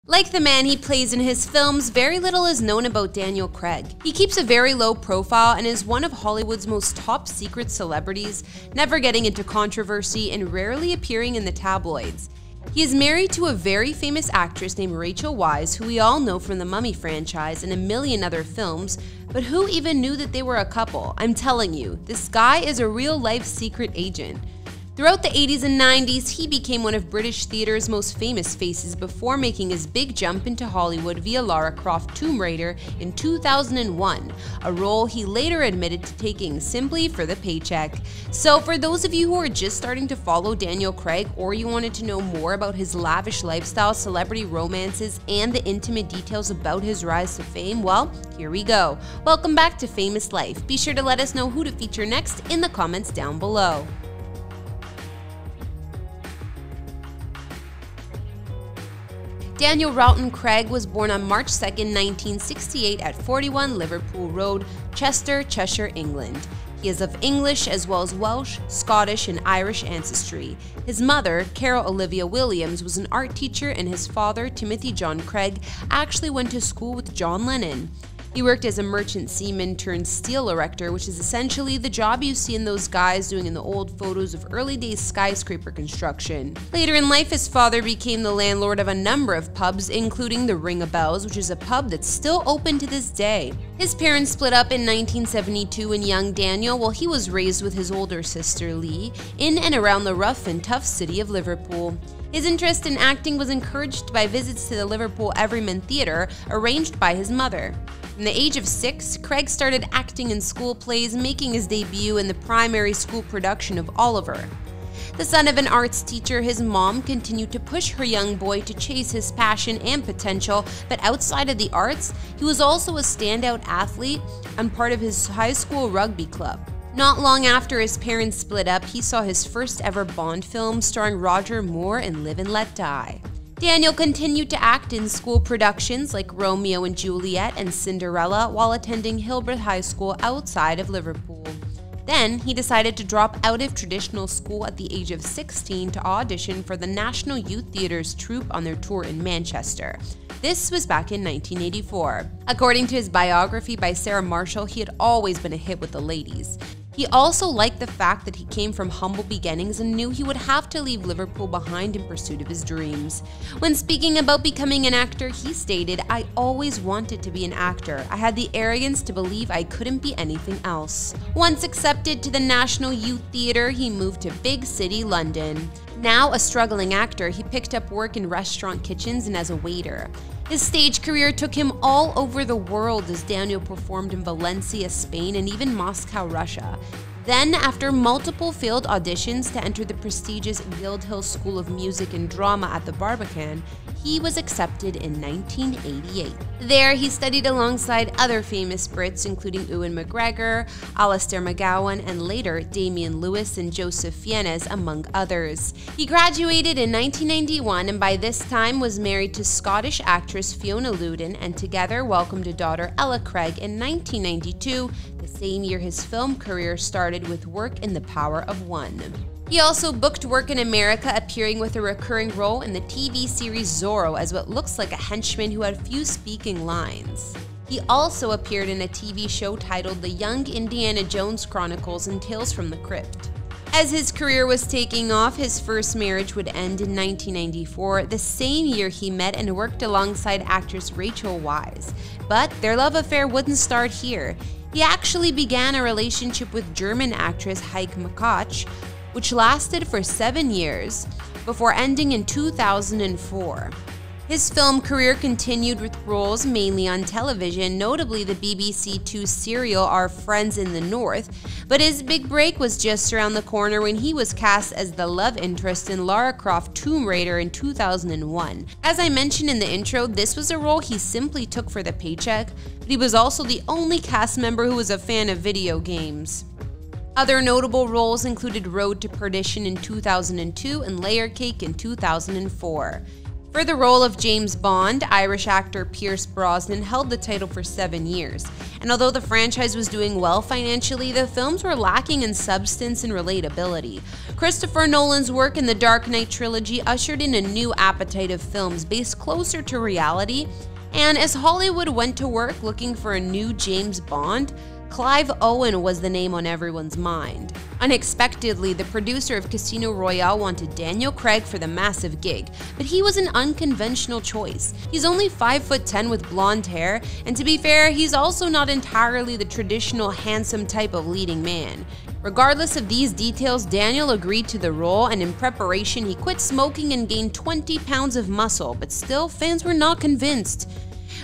Like the man he plays in his films, very little is known about Daniel Craig. He keeps a very low profile and is one of Hollywood's most top-secret celebrities, never getting into controversy and rarely appearing in the tabloids. He is married to a very famous actress named Rachel Weisz, who we all know from the Mummy franchise and a million other films, but who even knew that they were a couple? I'm telling you, this guy is a real-life secret agent. Throughout the 80s and 90s, he became one of British theatre's most famous faces before making his big jump into Hollywood via Lara Croft Tomb Raider in 2001, a role he later admitted to taking simply for the paycheck. So for those of you who are just starting to follow Daniel Craig, or you wanted to know more about his lavish lifestyle, celebrity romances, and the intimate details about his rise to fame, well, here we go. Welcome back to Famous Life. Be sure to let us know who to feature next in the comments down below. Daniel Roughton Craig was born on March 2, 1968 at 41 Liverpool Road, Chester, Cheshire, England. He is of English as well as Welsh, Scottish, and Irish ancestry. His mother, Carol Olivia Williams, was an art teacher, and his father, Timothy John Craig, actually went to school with John Lennon. He worked as a merchant seaman turned steel erector, which is essentially the job you see in those guys doing in the old photos of early days skyscraper construction. Later in life, his father became the landlord of a number of pubs, including the Ring of Bells, which is a pub that's still open to this day. His parents split up in 1972 when young Daniel, while he was raised with his older sister Lee, in and around the rough and tough city of Liverpool. His interest in acting was encouraged by visits to the Liverpool Everyman Theatre, arranged by his mother. From the age of 6, Craig started acting in school plays, making his debut in the primary school production of Oliver. The son of an arts teacher, his mom continued to push her young boy to chase his passion and potential, but outside of the arts, he was also a standout athlete and part of his high school rugby club. Not long after his parents split up, he saw his first ever Bond film starring Roger Moore in Live and Let Die. Daniel continued to act in school productions like Romeo and Juliet and Cinderella while attending Hillbrook High School outside of Liverpool. Then, he decided to drop out of traditional school at the age of 16 to audition for the National Youth Theatre's troupe on their tour in Manchester. This was back in 1984. According to his biography by Sarah Marshall, he had always been a hit with the ladies. He also liked the fact that he came from humble beginnings and knew he would have to leave Liverpool behind in pursuit of his dreams. When speaking about becoming an actor, he stated, "I always wanted to be an actor. I had the arrogance to believe I couldn't be anything else." Once accepted to the National Youth Theatre, he moved to big city London. Now a struggling actor, he picked up work in restaurant kitchens and as a waiter. His stage career took him all over the world as Daniel performed in Valencia, Spain, and even Moscow, Russia. Then, after multiple failed auditions to enter the prestigious Guildhall School of Music and Drama at the Barbican, he was accepted in 1988. There, he studied alongside other famous Brits, including Ewan McGregor, Alistair McGowan, and later Damian Lewis and Joseph Fiennes, among others. He graduated in 1991 and by this time was married to Scottish actress Fiona Loudon, and together welcomed a daughter, Ella Craig, in 1992, the same year his film career started with work in The Power of One. He also booked work in America, appearing with a recurring role in the TV series Zorro as what looks like a henchman who had few speaking lines. He also appeared in a TV show titled The Young Indiana Jones Chronicles and Tales from the Crypt. As his career was taking off, his first marriage would end in 1994, the same year he met and worked alongside actress Rachel Weisz. But their love affair wouldn't start here. He actually began a relationship with German actress Heike Makatsch, which lasted for 7 years, before ending in 2004. His film career continued with roles mainly on television, notably the BBC Two serial Our Friends in the North, but his big break was just around the corner when he was cast as the love interest in Lara Croft Tomb Raider in 2001. As I mentioned in the intro, this was a role he simply took for the paycheck, but he was also the only cast member who was a fan of video games. Other notable roles included Road to Perdition in 2002 and Layer Cake in 2004. For the role of James Bond, Irish actor Pierce Brosnan held the title for 7 years. And although the franchise was doing well financially, the films were lacking in substance and relatability. Christopher Nolan's work in the Dark Knight trilogy ushered in a new appetite of films based closer to reality, and as Hollywood went to work looking for a new James Bond, Clive Owen was the name on everyone's mind. Unexpectedly, the producer of Casino Royale wanted Daniel Craig for the massive gig, but he was an unconventional choice. He's only 5'10" with blonde hair, and to be fair, he's also not entirely the traditional handsome type of leading man. Regardless of these details, Daniel agreed to the role, and in preparation, he quit smoking and gained 20 pounds of muscle, but still, fans were not convinced.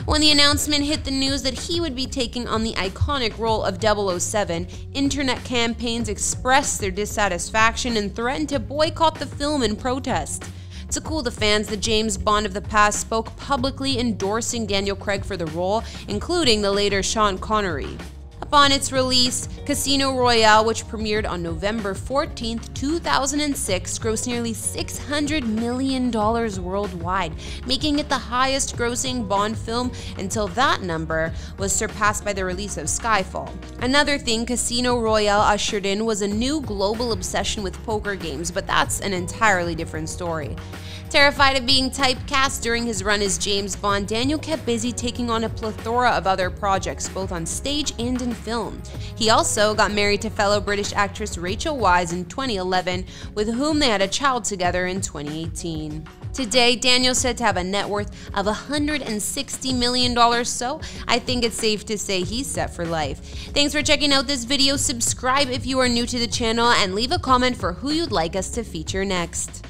When the announcement hit the news that he would be taking on the iconic role of 007, internet campaigns expressed their dissatisfaction and threatened to boycott the film in protest. To cool the fans, the James Bond of the past spoke publicly endorsing Daniel Craig for the role, including the later Sean Connery. Upon its release, Casino Royale, which premiered on November 14, 2006, grossed nearly $600 million worldwide, making it the highest-grossing Bond film until that number was surpassed by the release of Skyfall. Another thing Casino Royale ushered in was a new global obsession with poker games, but that's an entirely different story. Terrified of being typecast during his run as James Bond, Daniel kept busy taking on a plethora of other projects, both on stage and in film. He also got married to fellow British actress Rachel Weisz in 2011, with whom they had a child together in 2018. Today, Daniel's said to have a net worth of $160 million, so I think it's safe to say he's set for life. Thanks for checking out this video. Subscribe if you are new to the channel, and leave a comment for who you'd like us to feature next.